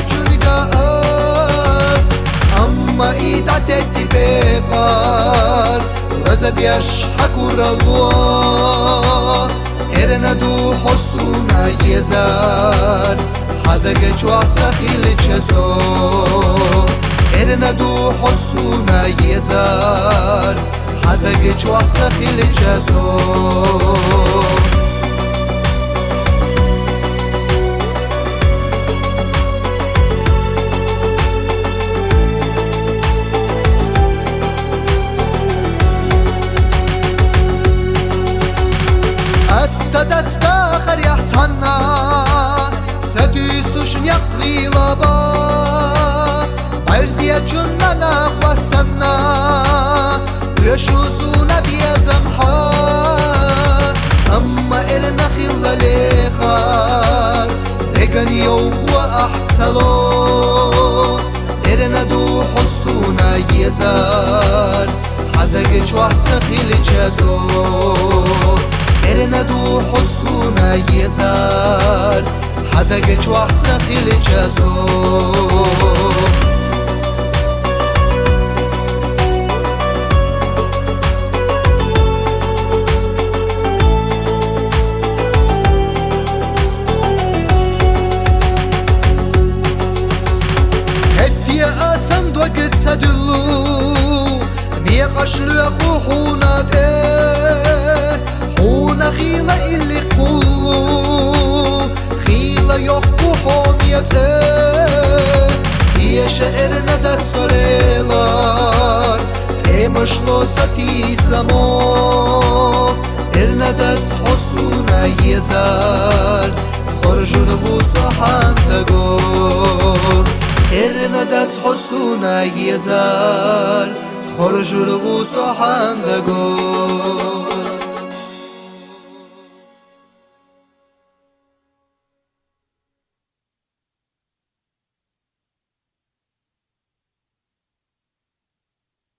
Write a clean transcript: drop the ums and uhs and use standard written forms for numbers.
جنگاس اما ایدت اتفاقار لزد يشحك الله ارندو حسونا يزار حدق جوات سخيل جسو ارندو حسونا يزار حدق جوات سخيل جسو ابتدت داخل يحتنا سديسوش يقضي لبا عرزية جننا قوسنا يشوزونا بيزمحا أما إلنا خيل ليخار لكن يوهو أحتسلو إلنا دو حسونا يزار حدق جوات سخيل جزو ارندو حسونا يزار حدق جوات سخيل جزو هدي اسند وقت سدلو ميقشلو يخوحونا حونا خيلة اللي قلو خيلة يخبو حوميته هي شعرنا در سريلار تمشلو ستي سمو ارندت حسونا يزار خرجون بوسو حندقور ارندت حسونا يزار خرجون بوسو حندقور